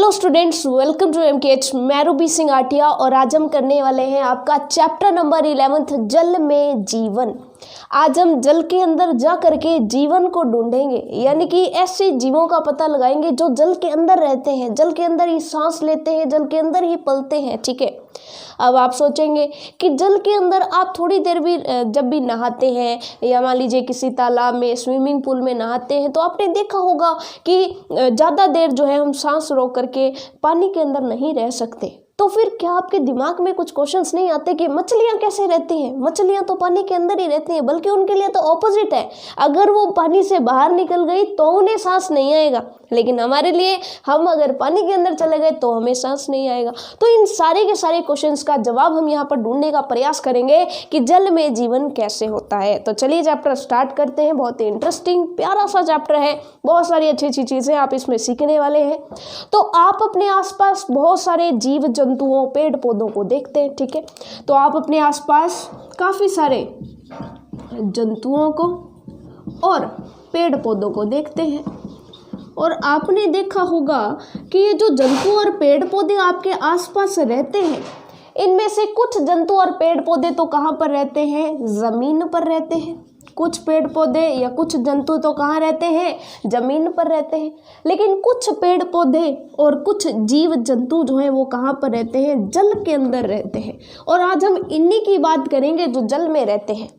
Hello students, welcome to MKH। मैं रूबी सिंह आटिया और आज हम करने वाले हैं आपका चैप्टर नंबर 11 जल में जीवन। आज हम जल के अंदर जा करके जीवन को ढूंढेंगे, यानी कि ऐसे जीवों का पता लगाएंगे जो जल के अंदर रहते हैं, जल के अंदर ही सांस लेते हैं, जल के अंदर ही पलते हैं। ठीक है, अब आप सोचेंगे कि जल के अंदर आप थोड़ी देर भी जब भी नहाते हैं या मान लीजिए किसी तालाब में, स्विमिंग पूल में नहाते हैं, तो आपने देखा होगा कि ज़्यादा देर जो है हम सांस रोक करके पानी के अंदर नहीं रह सकते। तो फिर क्या आपके दिमाग में कुछ क्वेश्चंस नहीं आते कि मछलियाँ कैसे रहती हैं? मछलियाँ तो पानी के अंदर ही रहती हैं, बल्कि उनके लिए तो ऑपोजिट है। अगर वो पानी से बाहर निकल गई तो उन्हें सांस नहीं आएगा, लेकिन हमारे लिए, हम अगर पानी के अंदर चले गए तो हमें सांस नहीं आएगा। तो इन सारे के सारे क्वेश्चंस का जवाब हम यहाँ पर ढूंढने का प्रयास करेंगे कि जल में जीवन कैसे होता है। तो चलिए चैप्टर स्टार्ट करते हैं। बहुत ही इंटरेस्टिंग प्यारा सा चैप्टर है, बहुत सारी अच्छी अच्छी चीज़ें आप इसमें सीखने वाले हैं। तो आप अपने आसपास बहुत सारे जीव जंतुओं, पेड़ पौधों को देखते हैं। ठीक है, तो आप अपने आसपास काफ़ी सारे जंतुओं को और पेड़ पौधों को देखते हैं, और आपने देखा होगा कि ये जो जंतु और पेड़ पौधे आपके आसपास रहते हैं, इनमें से कुछ जंतु और पेड़ पौधे तो कहाँ पर रहते हैं? ज़मीन पर रहते हैं। कुछ पेड़ पौधे या कुछ जंतु तो कहाँ रहते हैं? ज़मीन पर रहते हैं। लेकिन कुछ पेड़ पौधे और कुछ जीव जंतु जो हैं वो कहाँ पर रहते हैं? जल के अंदर रहते हैं। और आज हम इन्हीं की बात करेंगे जो जल में रहते हैं।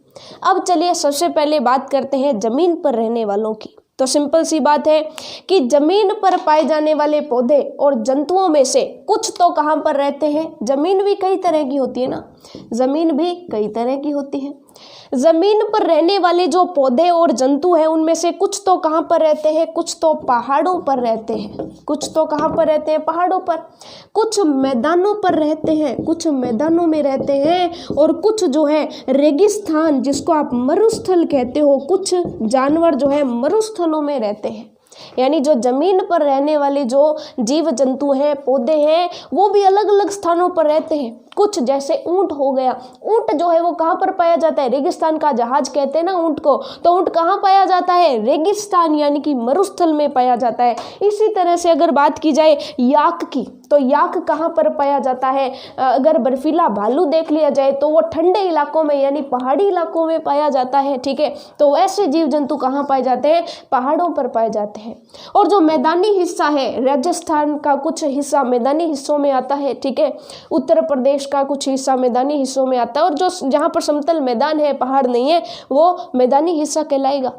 अब चलिए सबसे पहले बात करते हैं ज़मीन पर रहने वालों की। तो सिंपल सी बात है कि ज़मीन पर पाए जाने वाले पौधे और जंतुओं में से कुछ तो कहाँ पर रहते हैं? ज़मीन भी कई तरह की होती है ना, ज़मीन भी कई तरह की होती है। ज़मीन पर रहने वाले जो पौधे और जंतु हैं उनमें से कुछ तो कहाँ पर रहते हैं? कुछ तो पहाड़ों पर रहते हैं। कुछ तो कहाँ पर रहते हैं? पहाड़ों पर। कुछ मैदानों पर रहते हैं, कुछ मैदानों में रहते हैं, और कुछ जो है रेगिस्तान, जिसको आप मरुस्थल कहते हो, कुछ जानवर जो है मरुस्थलों में रहते हैं। यानी जो ज़मीन पर रहने वाले जो जीव जंतु हैं, पौधे हैं, वो भी अलग अलग स्थानों पर रहते हैं। कुछ जैसे ऊंट हो गया, ऊंट जो है वो कहाँ पर पाया जाता है? रेगिस्तान का जहाज कहते हैं ना ऊंट को, तो ऊंट कहाँ पाया जाता है? रेगिस्तान यानी कि मरुस्थल में पाया जाता है। इसी तरह से अगर बात की जाए याक की, तो याक कहाँ पर पाया जाता है? अगर बर्फीला भालू देख लिया जाए तो वो ठंडे इलाकों में यानी पहाड़ी इलाकों में पाया जाता है। ठीक है, तो ऐसे जीव जंतु कहाँ पाए जाते हैं? पहाड़ों पर पाए जाते हैं। और जो मैदानी हिस्सा है, राजस्थान का कुछ हिस्सा मैदानी हिस्सों में आता है। ठीक है, उत्तर प्रदेश का कुछ हिस्सा मैदानी हिस्सों में आता है, और जो जहाँ पर समतल मैदान है, पहाड़ नहीं है, वो मैदानी हिस्सा कहलाएगा।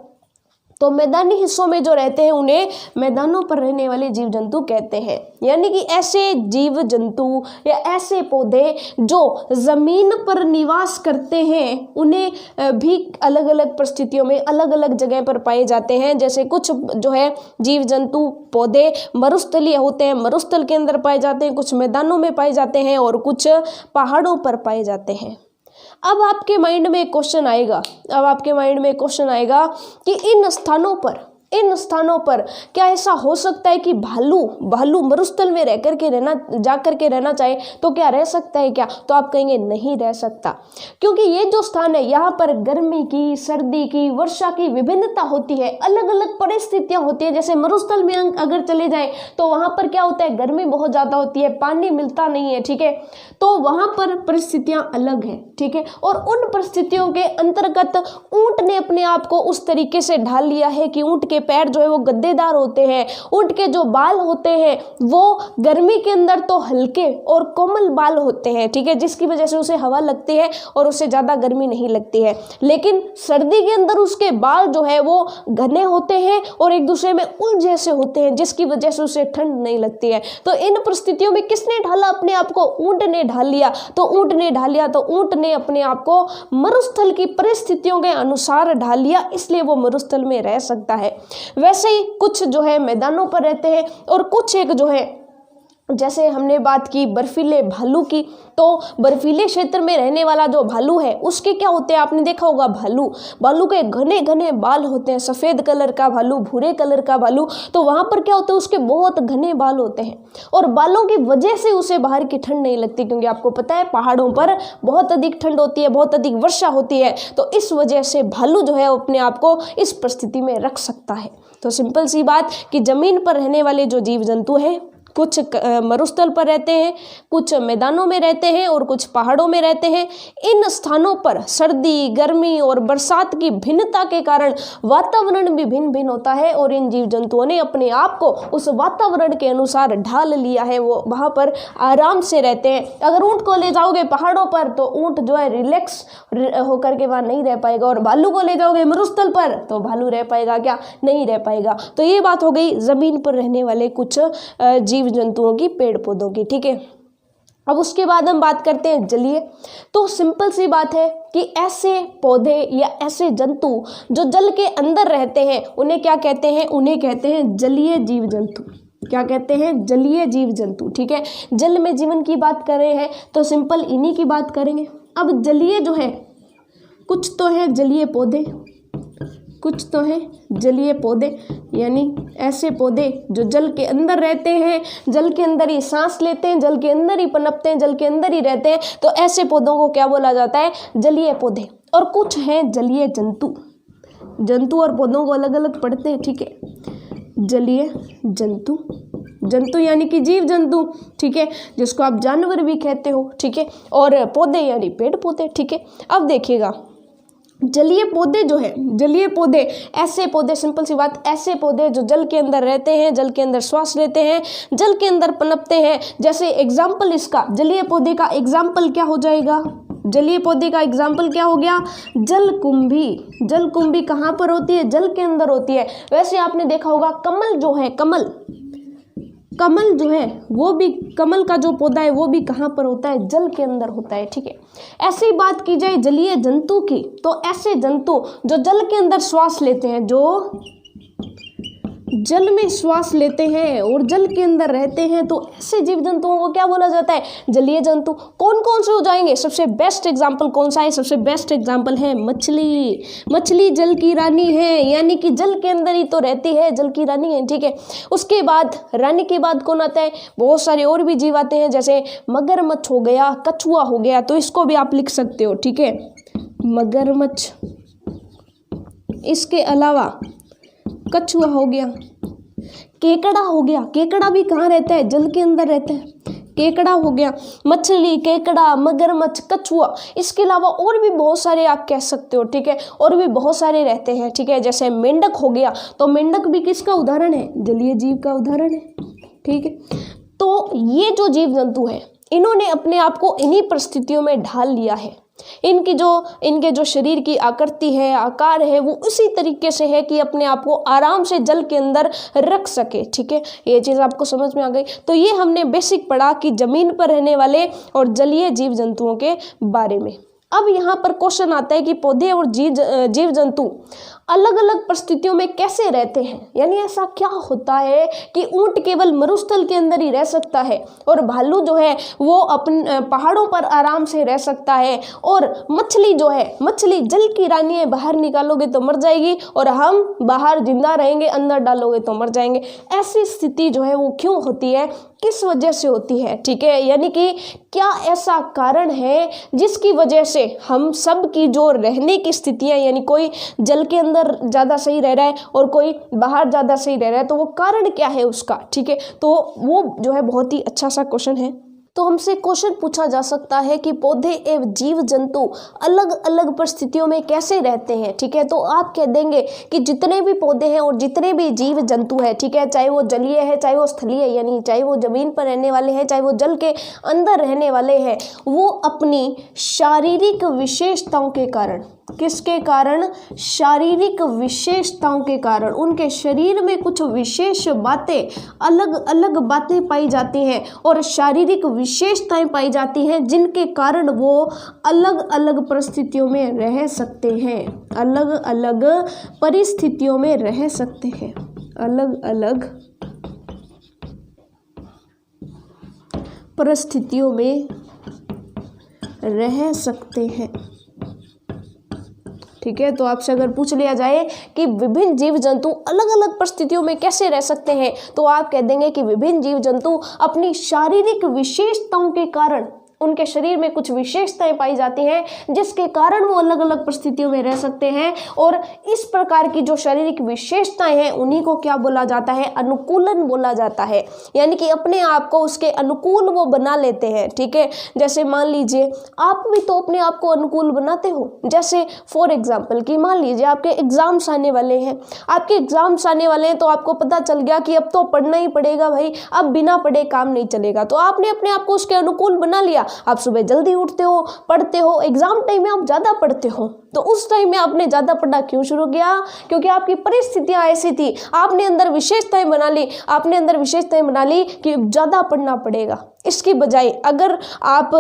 तो मैदानी हिस्सों में जो रहते हैं उन्हें मैदानों पर रहने वाले जीव जंतु कहते हैं। यानी कि ऐसे जीव जंतु या ऐसे पौधे जो ज़मीन पर निवास करते हैं, उन्हें भी अलग अलग परिस्थितियों में अलग अलग जगह पर पाए जाते हैं। जैसे कुछ जो है जीव जंतु पौधे मरुस्थलीय होते हैं, मरुस्थल के अंदर पाए जाते हैं, कुछ मैदानों में पाए जाते हैं, और कुछ पहाड़ों पर पाए जाते हैं। अब आपके माइंड में एक क्वेश्चन आएगा कि इन स्थानों पर क्या ऐसा हो सकता है कि भालू मरुस्थल में जा करके रहना चाहे तो क्या रह सकता है क्या? तो आप कहेंगे नहीं रह सकता, क्योंकि ये जो स्थान है यहाँ पर गर्मी की, सर्दी की, वर्षा की विभिन्नता होती है, अलग अलग परिस्थितियाँ होती है। जैसे मरुस्थल में अगर चले जाए तो वहाँ पर क्या होता है? गर्मी बहुत ज़्यादा होती है, पानी मिलता नहीं है। ठीक है, तो वहाँ पर परिस्थितियाँ अलग हैं। ठीक है, और उन परिस्थितियों के अंतर्गत ऊंट ने अपने आप को उस तरीके से ढाल लिया है कि ऊंट के पैर जो है वो गद्देदार होते हैं, ऊंट के जो बाल होते हैं वो गर्मी के अंदर तो हल्के और कोमल बाल होते हैं। ठीक है, जिसकी वजह से उसे हवा लगती है और उससे ज़्यादा गर्मी नहीं लगती है। लेकिन सर्दी के अंदर उसके बाल जो है वो घने होते हैं और एक दूसरे में उलझे जैसे होते हैं, जिसकी वजह से उसे ठंड नहीं लगती है। तो इन परिस्थितियों में किसने ढाला अपने आप को? ऊंट ने ढाल लिया। तो ऊंट ने अपने आप को मरुस्थल की परिस्थितियों के अनुसार ढाल लिया, इसलिए वो मरुस्थल में रह सकता है। वैसे ही कुछ जो है मैदानों पर रहते हैं, और कुछ एक जो है, जैसे हमने बात की बर्फीले भालू की, तो बर्फीले क्षेत्र में रहने वाला जो भालू है उसके क्या होते हैं? आपने देखा होगा भालू के घने घने बाल होते हैं, सफ़ेद कलर का भालू, भूरे कलर का भालू। तो वहाँ पर क्या होता है? उसके बहुत घने बाल होते हैं, और बालों की वजह से उसे बाहर की ठंड नहीं लगती, क्योंकि आपको पता है पहाड़ों पर बहुत अधिक ठंड होती है, बहुत अधिक वर्षा होती है। तो इस वजह से भालू जो है अपने आप को इस परिस्थिति में रख सकता है। तो सिंपल सी बात कि ज़मीन पर रहने वाले जो जीव जंतु हैं कुछ मरुस्थल पर रहते हैं, कुछ मैदानों में रहते हैं और कुछ पहाड़ों में रहते हैं। इन स्थानों पर सर्दी, गर्मी और बरसात की भिन्नता के कारण वातावरण भी भिन्न भिन्न होता है और इन जीव जंतुओं ने अपने आप को उस वातावरण के अनुसार ढाल लिया है। वो वहाँ पर आराम से रहते हैं। अगर ऊँट को ले जाओगे पहाड़ों पर तो ऊँट जो है रिलैक्स होकर के वहाँ नहीं रह पाएगा, और भालू को ले जाओगे मरुस्थल पर तो भालू रह पाएगा क्या? नहीं रह पाएगा। तो ये बात हो गई ज़मीन पर रहने वाले कुछ जीव जंतुओं की, पेड़ पौधों की, ठीक है। अब उसके बाद हम बात करते हैं जलीय। तो सिंपल सी बात है कि ऐसे पौधे या ऐसे जंतु जो जल के अंदर रहते हैं उन्हें क्या कहते हैं? उन्हें कहते हैं जलीय जीव जंतु। क्या कहते हैं? जलीय जीव जंतु, ठीक है। जल में जीवन की बात कर रहे हैं तो सिंपल इन्हीं की बात करेंगे। अब जलीय जो है, कुछ तो है जलीय पौधे, कुछ तो है जलीय पौधे, यानी ऐसे पौधे जो जल के अंदर रहते हैं, जल के अंदर ही सांस लेते हैं, जल के अंदर ही पनपते हैं, जल के अंदर ही रहते हैं, तो ऐसे पौधों को क्या बोला जाता है? जलीय पौधे। और कुछ हैं जलीय जंतु। जंतु और पौधों को अलग अलग पढ़ते हैं, ठीक है। जलीय जंतु, जंतु यानी कि जीव जंतु, ठीक है, जिसको आप जानवर भी कहते हो, ठीक है। और पौधे यानी पेड़ पौधे, ठीक है। अब देखिएगा जलीय पौधे जो है, जलीय पौधे ऐसे पौधे, सिंपल सी बात, ऐसे पौधे जो जल के अंदर रहते हैं, जल के अंदर श्वास लेते हैं, जल के अंदर पनपते हैं। जैसे एग्जाम्पल इसका, जलीय पौधे का एग्जाम्पल क्या हो जाएगा? जलीय पौधे का एग्जाम्पल क्या हो गया? जलकुंभी। जलकुंभी कहाँ पर होती है? जल के अंदर होती है। वैसे आपने देखा होगा कमल जो है, कमल, कमल जो है वो भी, कमल का जो पौधा है वो भी कहाँ पर होता है? जल के अंदर होता है, ठीक है। ऐसी बात की जाए जलीय जंतु की तो ऐसे जंतु जो जल के अंदर श्वास लेते हैं, जो जल में श्वास लेते हैं और जल के अंदर रहते हैं, तो ऐसे जीव जंतुओं को क्या बोला जाता है? जलीय जंतु। कौन कौन से हो जाएंगे? सबसे बेस्ट एग्जाम्पल कौन सा है? सबसे बेस्ट एग्जाम्पल है मछली। मछली जल की रानी है, यानी कि जल के अंदर ही तो रहती है, जल की रानी है, ठीक है। उसके बाद रानी के बाद कौन आता है? बहुत सारे और भी जीव आते हैं, जैसे मगरमच्छ हो गया, कछुआ हो गया, तो इसको भी आप लिख सकते हो, ठीक है, मगरमच्छ। इसके अलावा कछुआ हो गया, केकड़ा हो गया। केकड़ा भी कहाँ रहता है? जल के अंदर रहता है। केकड़ा हो गया, मछली, केकड़ा, मगरमच्छ, कछुआ। इसके अलावा और भी बहुत सारे आप कह सकते हो, ठीक है, और भी बहुत सारे रहते हैं, ठीक है। जैसे मेंढक हो गया, तो मेंढक भी किसका उदाहरण है? जलीय जीव का उदाहरण है, ठीक है। तो ये जो जीव जंतु है इन्होंने अपने आप को इन्हीं परिस्थितियों में ढाल लिया है। इनके जो शरीर की आकृति है, आकार है, वो उसी तरीके से है कि अपने आप को आराम से जल के अंदर रख सके, ठीक है। ये चीज़ आपको समझ में आ गई। तो ये हमने बेसिक पढ़ा कि जमीन पर रहने वाले और जलीय जीव जंतुओं के बारे में। अब यहाँ पर क्वेश्चन आता है कि पौधे और जीव जंतु अलग अलग परिस्थितियों में कैसे रहते हैं, यानी ऐसा क्या होता है कि ऊंट केवल मरुस्थल के अंदर ही रह सकता है और भालू जो है वो अपने पहाड़ों पर आराम से रह सकता है, और मछली जो है, मछली जल की रानी है, बाहर निकालोगे तो मर जाएगी और हम बाहर जिंदा रहेंगे, अंदर डालोगे तो मर जाएंगे। ऐसी स्थिति जो है वो क्यों होती है, किस वजह से होती है, ठीक है। यानी कि क्या ऐसा कारण है जिसकी वजह से हम सब की जो रहने की स्थितियाँ, यानी कोई जल के अंदर ज़्यादा सही रह रहा है और कोई बाहर ज़्यादा सही रह रहा है, तो वो कारण क्या है उसका, ठीक है। तो वो जो है बहुत ही अच्छा सा क्वेश्चन है। तो हमसे क्वेश्चन पूछा जा सकता है कि पौधे एवं जीव जंतु अलग अलग परिस्थितियों में कैसे रहते हैं, ठीक है। तो आप कह देंगे कि जितने भी पौधे हैं और जितने भी जीव जंतु हैं, ठीक है, चाहे वो जलीय है चाहे वो स्थलीय, यानी चाहे वो जमीन पर रहने वाले हैं चाहे वो जल के अंदर रहने वाले हैं, वो अपनी शारीरिक विशेषताओं के कारण, किसके कारण? शारीरिक विशेषताओं के कारण उनके शरीर में कुछ विशेष बातें, अलग अलग बातें पाई जाती हैं और शारीरिक विशेषताएं पाई जाती हैं जिनके कारण वो अलग अलग परिस्थितियों में रह सकते हैं, अलग अलग परिस्थितियों में रह सकते हैं, अलग अलग परिस्थितियों में रह सकते हैं, ठीक है। तो आपसे अगर पूछ लिया जाए कि विभिन्न जीव जंतु अलग अलग परिस्थितियों में कैसे रह सकते हैं, तो आप कह देंगे कि विभिन्न जीव जंतु अपनी शारीरिक विशेषताओं के कारण उनके शरीर में कुछ विशेषताएं पाई जाती हैं जिसके कारण वो अलग अलग परिस्थितियों में रह सकते हैं। और इस प्रकार की जो शारीरिक विशेषताएं हैं उन्हीं को क्या बोला जाता है, अनुकूलन बोला जाता है। यानी कि अपने आप को उसके अनुकूल वो बना लेते हैं, ठीक है। जैसे मान लीजिए आप भी तो अपने आप को अनुकूल बनाते हो। जैसे फॉर एग्जाम्पल कि मान लीजिए आपके एग्जाम्स आने वाले हैं, आपके एग्जाम्स आने वाले हैं तो आपको पता चल गया कि अब तो पढ़ना ही पड़ेगा भाई, अब बिना पढ़े काम नहीं चलेगा। तो आपने अपने आप को उसके अनुकूल बना लिया। आप सुबह जल्दी उठते हो, पढ़ते हो, एग्जाम टाइम में आप ज़्यादा पढ़ते हो। तो उस टाइम में आपने ज़्यादा पढ़ना क्यों शुरू किया? क्योंकि आपकी परिस्थितियाँ ऐसी थी, आपने अंदर विशेषताएं बना ली, आपने अंदर विशेषताएं बना ली कि ज़्यादा पढ़ना पड़ेगा। इसकी बजाय अगर आप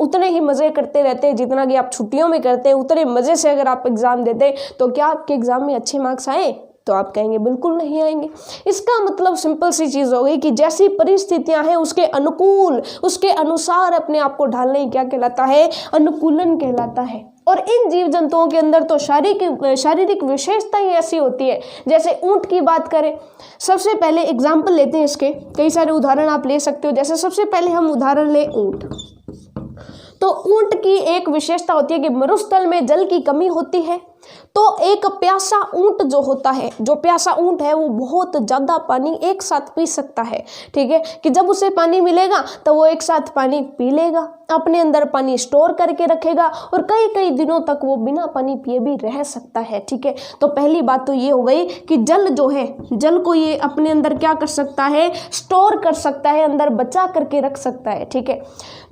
उतने ही मज़े करते रहते जितना कि आप छुट्टियों में करते हैं, उतने मज़े से अगर आप एग्ज़ाम देते तो क्या आपके एग्ज़ाम में अच्छे मार्क्स आए? तो आप कहेंगे बिल्कुल नहीं आएंगे। इसका मतलब सिंपल सी चीज़ हो गई कि जैसी परिस्थितियां हैं उसके अनुकूल, उसके अनुसार अपने आप को ढालना ही क्या कहलाता है, अनुकूलन कहलाता है। और इन जीव जंतुओं के अंदर तो शारीरिक विशेषताएं ऐसी होती है। जैसे ऊंट की बात करें, सबसे पहले एग्जाम्पल लेते हैं, इसके कई सारे उदाहरण आप ले सकते हो। जैसे सबसे पहले हम उदाहरण ले ऊंट। तो ऊंट की एक विशेषता होती है कि मरुस्थल में जल की कमी होती है। तो एक प्यासा ऊंट जो होता है, जो प्यासा ऊंट है वो बहुत ज़्यादा पानी एक साथ पी सकता है, ठीक है। कि जब उसे पानी मिलेगा तो वो एक साथ पानी पी लेगा, अपने अंदर पानी स्टोर करके रखेगा और कई कई दिनों तक वो बिना पानी पिए भी रह सकता है, ठीक है। तो पहली बात तो ये हो गई कि जल जो है, जल को ये अपने अंदर क्या कर सकता है, स्टोर कर सकता है, अंदर बचा करके रख सकता है, ठीक है।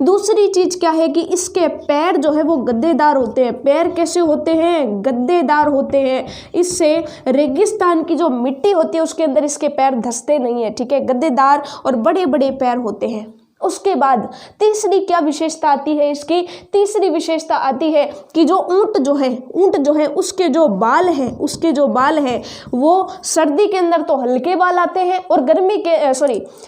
दूसरी चीज़ क्या है कि इसके पैर जो है वो गद्देदार होते हैं। पैर कैसे होते हैं, गद्देदार होते हैं। इससे रेगिस्तान की जो मिट्टी होती है उसके अंदर इसके पैर धंसते नहीं है, ठीक है। गद्देदार और बड़े बड़े पैर होते हैं। उसके बाद तीसरी क्या विशेषता आती है इसकी, तीसरी विशेषता आती है कि जो ऊंट जो है उसके जो बाल हैं वो सर्दी के अंदर तो हल्के बाल आते हैं और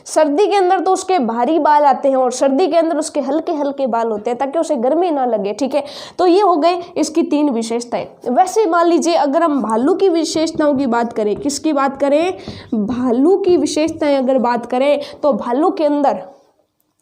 सर्दी के अंदर तो उसके भारी बाल आते हैं और सर्दी के अंदर उसके हल्के हल्के बाल होते हैं ताकि उसे गर्मी ना लगे, ठीक है। तो ये हो गए इसकी 3 विशेषताएं। वैसे मान लीजिए अगर हम भालू की विशेषताओं की बात करें, किसकी बात करें, भालू की विशेषताएं अगर बात करें तो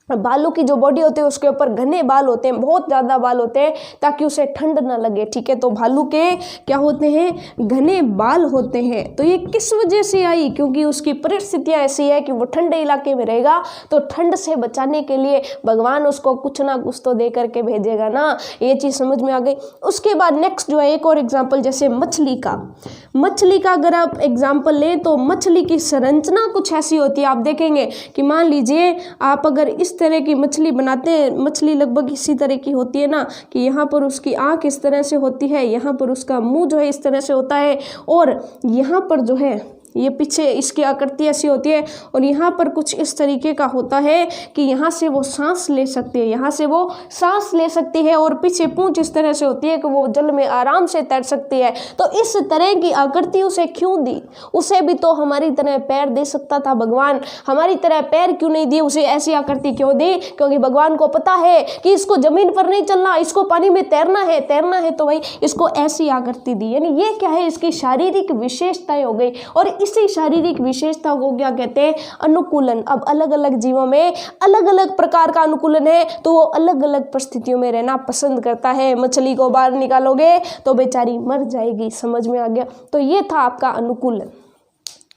भालू की जो बॉडी होती है उसके ऊपर घने बाल होते हैं, बहुत ज़्यादा बाल होते हैं ताकि उसे ठंड ना लगे, ठीक है। तो भालू के क्या होते हैं, घने बाल होते हैं। तो ये किस वजह से आई, क्योंकि उसकी परिस्थितियाँ ऐसी है कि वो ठंडे इलाके में रहेगा तो ठंड से बचाने के लिए भगवान उसको कुछ ना कुछ तो दे करके भेजेगा ना, ये चीज़ समझ में आ गई। उसके बाद नेक्स्ट जो है एक और एग्जाम्पल, जैसे मछली का अगर आप एग्जाम्पल लें तो मछली की संरचना कुछ ऐसी होती है। आप देखेंगे कि मान लीजिए आप अगर इस तरह की मछली बनाते हैं, मछली लगभग इसी तरह की होती है ना, कि यहाँ पर उसकी आँख इस तरह से होती है, यहाँ पर उसका मुंह जो है इस तरह से होता है और यहाँ पर जो है ये पीछे इसकी आकृति ऐसी होती है और यहाँ पर कुछ इस तरीके का होता है कि यहाँ से वो सांस ले सकती है, यहाँ से वो सांस ले सकती है और पीछे पूंछ इस तरह से होती है कि वो जल में आराम से तैर सकती है। तो इस तरह की आकृति उसे क्यों दी? उसे भी तो हमारी तरह पैर दे सकता था भगवान, हमारी तरह पैर क्यों नहीं दिए, उसे ऐसी आकृति क्यों दी? क्योंकि भगवान को पता है कि इसको जमीन पर नहीं चलना, इसको पानी में तैरना है तो भाई इसको ऐसी आकृति दी। यानी ये क्या है, इसकी शारीरिक विशेषताएं हो गई और इसी शारीरिक विशेषता को क्या कहते हैं, अनुकूलन। अब अलग अलग जीवों में अलग अलग प्रकार का अनुकूलन है तो वो अलग अलग परिस्थितियों में रहना पसंद करता है। मछली को बाहर निकालोगे तो बेचारी मर जाएगी, समझ में आ गया। तो ये था आपका अनुकूलन।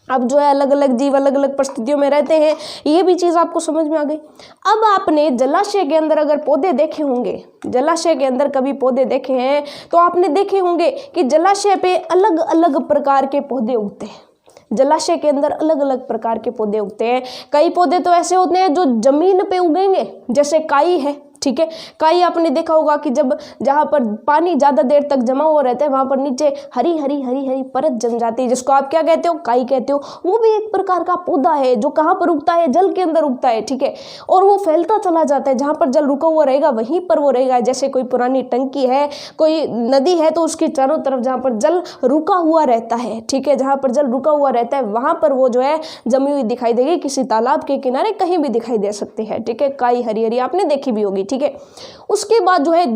अब जो है अलग अलग जीव अलग अलग परिस्थितियों में रहते हैं, ये भी चीज़ आपको समझ में आ गई। अब आपने जलाशय के अंदर अगर पौधे देखे होंगे, जलाशय के अंदर कभी पौधे देखे हैं तो आपने देखे होंगे कि जलाशय पे अलग अलग प्रकार के पौधे उगते हैं। जलाशय के अंदर अलग अलग प्रकार के पौधे उगते हैं। कई पौधे तो ऐसे होते हैं जो जमीन पे उगेंगे, जैसे काई है, ठीक है। काई आपने देखा होगा कि जब जहाँ पर पानी ज़्यादा देर तक जमा हुआ रहता है वहाँ पर नीचे हरी हरी परत जम जाती है, जिसको आप क्या कहते हो, काई कहते हो। वो भी एक प्रकार का पौधा है जो कहाँ पर उगता है, जल के अंदर उगता है, ठीक है। और वो फैलता चला जाता है, जहाँ पर जल रुका हुआ रहेगा वहीं पर वो रहेगा। जैसे कोई पुरानी टंकी है, कोई नदी है तो उसके चारों तरफ जहाँ पर जल रुका हुआ रहता है, ठीक है, जहाँ पर जल रुका हुआ रहता है वहाँ पर वो जो है जमी हुई दिखाई देगी, किसी तालाब के किनारे कहीं भी दिखाई दे सकती है, ठीक है। काई हरी हरी आपने देखी भी होगी, ठीक है। उसके बाद जो है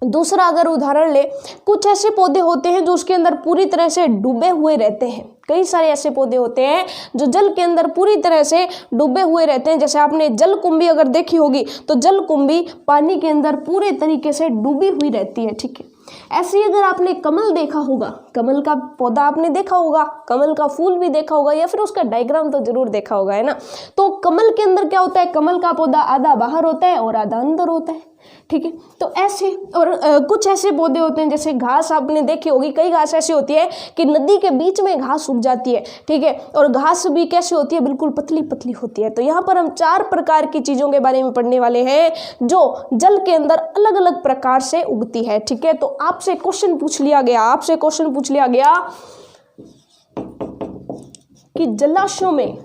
दूसरा अगर उदाहरण ले, कुछ ऐसे पौधे होते हैं जो उसके अंदर पूरी तरह से डूबे हुए रहते हैं, कई सारे ऐसे पौधे होते हैं जो जल के अंदर पूरी तरह से डूबे हुए रहते हैं। जैसे आपने जलकुंभी अगर देखी होगी तो जलकुंभी पानी के अंदर पूरे तरीके से डूबी हुई रहती है, ठीक है। ऐसे ही अगर आपने कमल देखा होगा, कमल का पौधा आपने देखा होगा, कमल का फूल भी देखा होगा या फिर उसका डायग्राम तो जरूर देखा होगा, है ना। तो कमल के अंदर क्या होता है, कमल का पौधा आधा बाहर होता है और आधा अंदर होता है, ठीक है। तो ऐसे और कुछ ऐसे पौधे होते हैं जैसे घास आपने देखी होगी, कई घास ऐसी होती है कि नदी के बीच में घास उग जाती है, ठीक है। और घास भी कैसी होती है, बिल्कुल पतली पतली होती है। तो यहाँ पर हम 4 प्रकार की चीज़ों के बारे में पढ़ने वाले हैं जो जल के अंदर अलग अलग प्रकार से उगती है, ठीक है। तो आपसे क्वेश्चन पूछ लिया गया कि जलाशयों में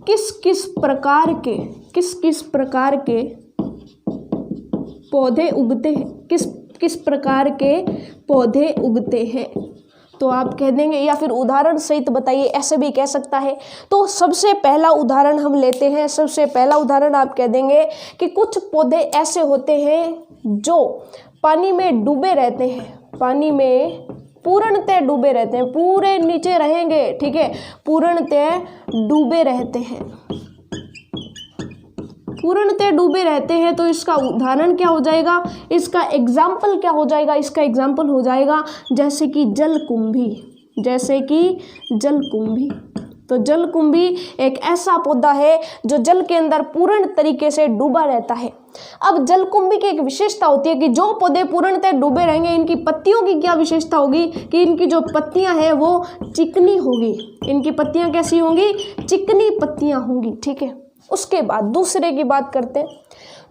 किस किस प्रकार के पौधे उगते हैं, किस प्रकार के पौधे उगते हैं। तो आप कह देंगे या फिर उदाहरण सहित बताइए, ऐसे भी कह सकता है। तो सबसे पहला उदाहरण हम लेते हैं। सबसे पहला उदाहरण आप कह देंगे कि कुछ पौधे ऐसे होते हैं जो पानी में डूबे रहते हैं, पानी में पूर्णतः डूबे रहते हैं, पूरे नीचे रहेंगे, ठीक है, पूर्णतः डूबे रहते हैं। तो इसका उदाहरण क्या हो जाएगा, इसका एग्जाम्पल क्या हो जाएगा, इसका एग्जाम्पल हो जाएगा जैसे कि जलकुंभी। तो जलकुंभी एक ऐसा पौधा है जो जल के अंदर पूर्ण तरीके से डूबा रहता है। अब जलकुंभी की एक विशेषता होती है कि जो पौधे पूर्णतः डूबे रहेंगे, इनकी पत्तियों की क्या विशेषता होगी कि इनकी जो पत्तियां हैं वो चिकनी होगी। इनकी पत्तियां कैसी होंगी, चिकनी पत्तियां होंगी, ठीक है। उसके बाद दूसरे की बात करते हैं।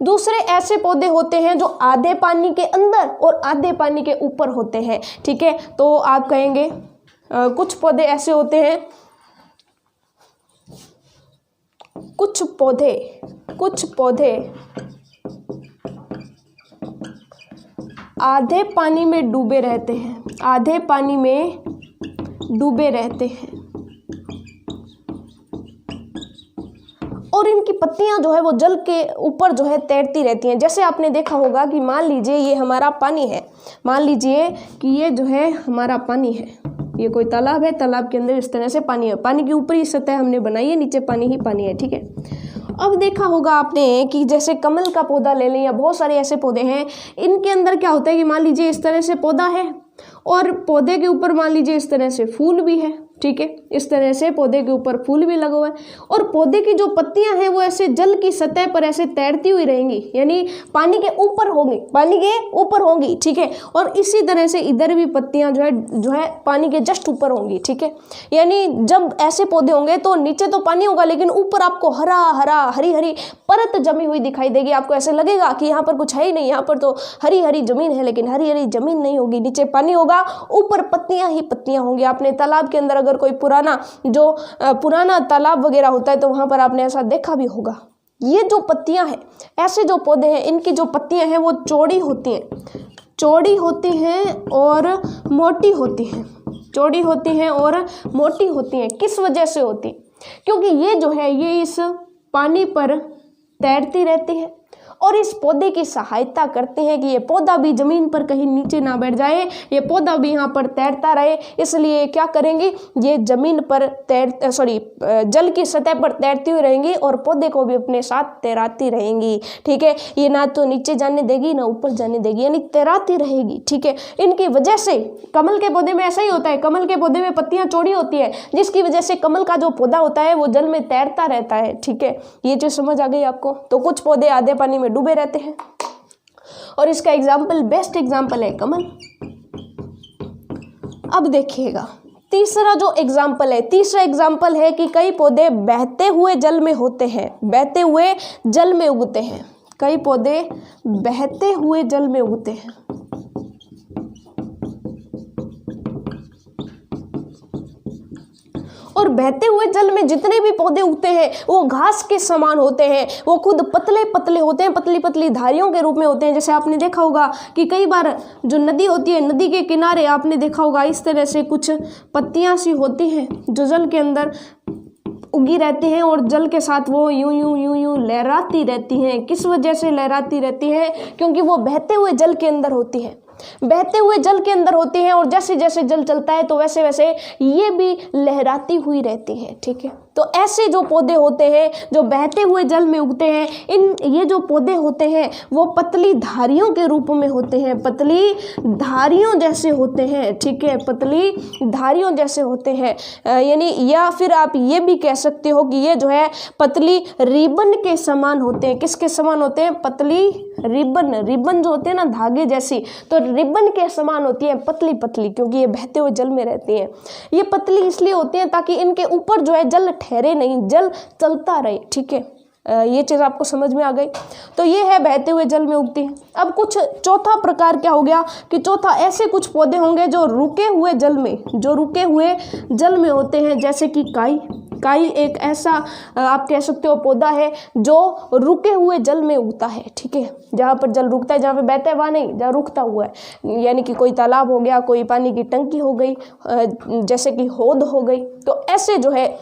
दूसरे ऐसे पौधे होते हैं जो आधे पानी के अंदर और आधे पानी के ऊपर होते हैं, ठीक है। तो आप कहेंगे कुछ पौधे ऐसे होते हैं, कुछ पौधे आधे पानी में डूबे रहते हैं, और इनकी पत्तियां जो है वो जल के ऊपर जो है तैरती रहती हैं। जैसे आपने देखा होगा कि मान लीजिए ये हमारा पानी है, मान लीजिए कि ये जो है हमारा पानी है, ये कोई तालाब है, तालाब के अंदर इस तरह से पानी है, पानी की ऊपरी सतह हमने बनाई है, नीचे पानी ही पानी है, ठीक है। अब देखा होगा आपने कि जैसे कमल का पौधा ले लें या बहुत सारे ऐसे पौधे हैं, इनके अंदर क्या होता है कि मान लीजिए इस तरह से पौधा है और पौधे के ऊपर मान लीजिए इस तरह से फूल भी है, ठीक है। इस तरह से पौधे के ऊपर फूल भी लगा हुआ है और पौधे की जो पत्तियां हैं वो ऐसे जल की सतह पर ऐसे तैरती हुई रहेंगी, यानी पानी के ऊपर होंगी, ठीक है। और इसी तरह से इधर भी पत्तियां जो है पानी के जस्ट ऊपर होंगी, ठीक है। यानी जब ऐसे पौधे होंगे तो नीचे तो पानी होगा लेकिन ऊपर आपको हरी हरी परत जमी हुई दिखाई देगी। आपको ऐसे लगेगा कि यहाँ पर कुछ है ही नहीं, यहाँ पर तो हरी हरी जमीन है, लेकिन हरी हरी जमीन नहीं होगी, नीचे पानी होगा, ऊपर पत्तियां ही पत्तियां होंगी। आपने तालाब के अंदर अगर कोई पुराना तालाब वगैरह होता है तो वहां पर आपने ऐसा देखा भी होगा। ये जो पत्तियां हैं, ऐसे जो पौधे हैं, इनकी जो पत्तियां हैं वो चौड़ी होती हैं और मोटी होती हैं। किस वजह से होती? क्योंकि ये जो है ये इस पानी पर तैरती रहती है और इस पौधे की सहायता करते हैं कि ये पौधा भी जमीन पर कहीं नीचे ना बैठ जाए, ये पौधा भी यहाँ पर तैरता रहे। इसलिए क्या करेंगी, ये जमीन पर जल की सतह पर तैरती हुई रहेंगी और पौधे को भी अपने साथ तैराती रहेंगी, ठीक है। ये ना तो नीचे जाने देगी ना ऊपर जाने देगी, यानी तैराती रहेगी, ठीक है। इनकी वजह से कमल के पौधे में ऐसा ही होता है, कमल के पौधे में पत्तियां चौड़ी होती है जिसकी वजह से कमल का जो पौधा होता है वो जल में तैरता रहता है, ठीक है। ये चीज समझ आ गई आपको। तो कुछ पौधे आधे पानी में डूबे रहते हैं और इसका बेस्ट एग्जाम्पल है कमल। अब देखिएगा तीसरा एग्जाम्पल है कि कई पौधे बहते हुए जल में उगते हैं। कई पौधे बहते हुए जल में उगते हैं। और बहते हुए जल में जितने भी पौधे उगते हैं वो घास के समान होते हैं, वो खुद पतले पतले होते हैं, पतली पतली धारियों के रूप में होते हैं। जैसे आपने देखा होगा कि कई बार जो नदी होती है, नदी के किनारे आपने देखा होगा इस तरह से कुछ पत्तियां सी होती हैं जो जल के अंदर उगी रहती हैं और जल के साथ वो यूं यूं यूं यूं लहराती रहती हैं। किस वजह से लहराती रहती हैं? क्योंकि वो बहते हुए जल के अंदर होती हैं, बहते हुए जल के अंदर होती हैं और जैसे जैसे जल चलता है तो वैसे वैसे ये भी लहराती हुई रहती हैं। ठीक है, तो ऐसे जो पौधे होते हैं जो बहते हुए जल में उगते हैं, ये जो पौधे होते हैं वो पतली धारियों के रूप में होते हैं, पतली धारियों जैसे होते हैं। ठीक है, पतली धारियों जैसे होते हैं, यानी या फिर आप ये भी कह सकते हो कि ये जो है पतली रिबन के समान होते हैं। किसके समान होते हैं? पतली रिबन, रिबन जो होते हैं ना धागे जैसी, तो रिबन के समान होती है, पतली पतली, क्योंकि ये बहते हुए जल में रहती हैं। ये पतली इसलिए होती हैं ताकि इनके ऊपर जो है जल ठहरे नहीं, जल चलता रहे। ठीक है, ये चीज़ आपको समझ में आ गई। तो ये है बहते हुए जल में उगती है। अब कुछ चौथा प्रकार क्या हो गया कि चौथा ऐसे कुछ पौधे होंगे जो रुके हुए जल में, जो रुके हुए जल में होते हैं, जैसे कि काई। काई एक ऐसा आप कह सकते हो पौधा है जो रुके हुए जल में उगता है। ठीक है, जहाँ पर जल रुकता है, जहाँ पे बहता है वहाँ नहीं, जहाँ रुकता हुआ है, यानी कि कोई तालाब हो गया, कोई पानी की टंकी हो गई, जैसे कि हौद हो गई। तो ऐसे जो है,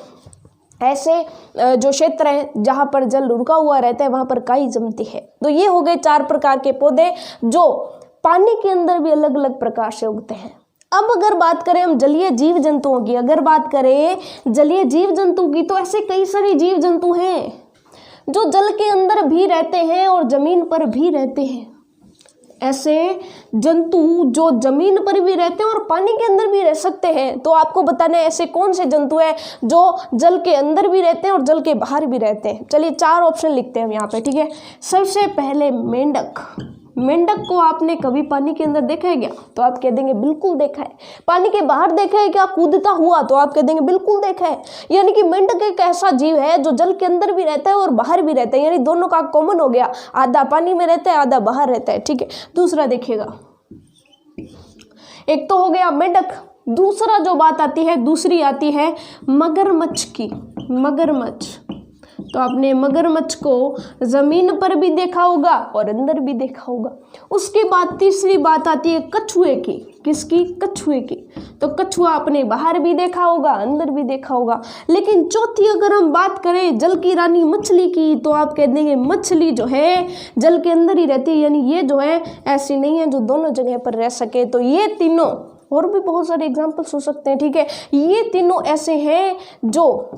ऐसे जो क्षेत्र हैं जहाँ पर जल रुका हुआ रहता है वहाँ पर काई जमती है। तो ये हो गए 4 प्रकार के पौधे जो पानी के अंदर भी अलग अलग प्रकार से उगते हैं। अब अगर बात करें हम जलीय जीव जंतुओं की, अगर बात करें जलीय जीव जंतु की, तो ऐसे कई सारे जीव जंतु हैं जो जल के अंदर भी रहते हैं और जमीन पर भी रहते हैं। ऐसे जंतु जो जमीन पर भी रहते हैं और पानी के अंदर भी रह सकते हैं। तो आपको बताना है ऐसे कौन से जंतु हैं जो जल के अंदर भी रहते हैं और जल के बाहर भी रहते हैं। चलिए 4 ऑप्शन लिखते हैं हम यहाँ पे। ठीक है, सबसे पहले मेंढक। मेंढक को आपने कभी पानी के अंदर देखा है क्या? तो आप कह देंगे बिल्कुल देखा है। पानी के बाहर देखा है क्या कूदता हुआ? तो आप कह देंगे बिल्कुल देखा है। यानी कि मेंढक एक ऐसा जीव है जो जल के अंदर भी रहता है और बाहर भी रहता है, यानी दोनों का कॉमन हो गया, आधा पानी में रहता है आधा बाहर रहता है। ठीक है, दूसरा देखिएगा, एक तो हो गया मेंढक, दूसरा जो बात आती है, दूसरी आती है मगरमच्छ की। मगरमच्छ, तो आपने मगरमच्छ को जमीन पर भी देखा होगा और अंदर भी देखा होगा। उसके बाद तीसरी बात आती है कछुए की। किसकी? कछुए की। तो कछुआ आपने बाहर भी देखा होगा, अंदर भी देखा होगा। लेकिन चौथी अगर हम बात करें जल की रानी मछली की, तो आप कह देंगे मछली जो है जल के अंदर ही रहती है, यानी ये जो है ऐसी नहीं है जो दोनों जगह पर रह सके। तो ये तीनों, और भी बहुत सारे एग्जाम्पल्स हो सकते हैं। ठीक है, ये तीनों ऐसे हैं जो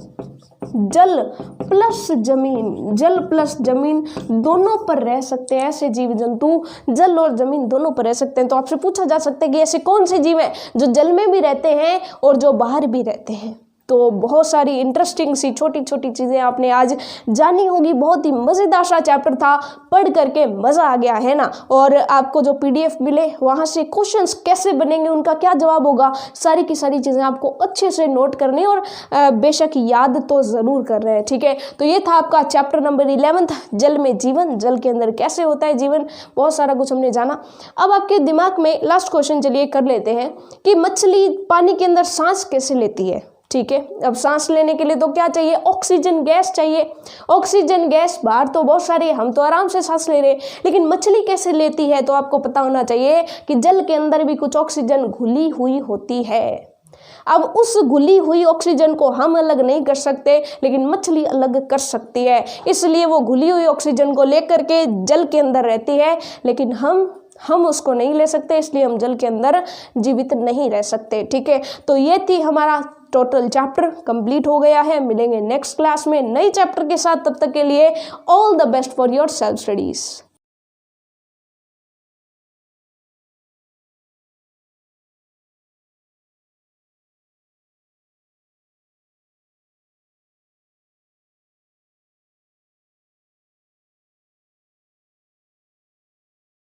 जल प्लस जमीन, जल प्लस जमीन दोनों पर रह सकते हैं। ऐसे जीव जंतु जल और जमीन दोनों पर रह सकते हैं। तो आपसे पूछा जा सकता है कि ऐसे कौन से जीव हैं जो जल में भी रहते हैं और जो बाहर भी रहते हैं। तो बहुत सारी इंटरेस्टिंग सी छोटी छोटी चीज़ें आपने आज जानी होगी। बहुत ही मज़ेदार सा चैप्टर था, पढ़ करके मज़ा आ गया है ना। और आपको जो PDF मिले वहाँ से क्वेश्चंस कैसे बनेंगे, उनका क्या जवाब होगा, सारी की सारी चीज़ें आपको अच्छे से नोट करनी और बेशक याद तो ज़रूर कर रहे हैं। ठीक है, तो ये था आपका चैप्टर नंबर 11 जल में जीवन, जल के अंदर कैसे होता है जीवन। बहुत सारा कुछ हमने जाना। अब आपके दिमाग में लास्ट क्वेश्चन चलिए कर लेते हैं कि मछली पानी के अंदर सांस कैसे लेती है। ठीक है, अब सांस लेने के लिए तो क्या चाहिए? ऑक्सीजन गैस चाहिए। ऑक्सीजन गैस बाहर तो बहुत सारी, हम तो आराम से सांस ले रहे हैं, लेकिन मछली कैसे लेती है? तो आपको पता होना चाहिए कि जल के अंदर भी कुछ ऑक्सीजन घुली हुई होती है। अब उस घुली हुई ऑक्सीजन को हम अलग नहीं कर सकते, लेकिन मछली अलग कर सकती है। इसलिए वो घुली हुई ऑक्सीजन को लेकर के जल के अंदर रहती है, लेकिन हम उसको नहीं ले सकते, इसलिए हम जल के अंदर जीवित नहीं रह सकते। ठीक है, तो ये थी हमारा टोटल चैप्टर कंप्लीट हो गया है। मिलेंगे नेक्स्ट क्लास में नई चैप्टर के साथ, तब तक के लिए all the best for your self studies.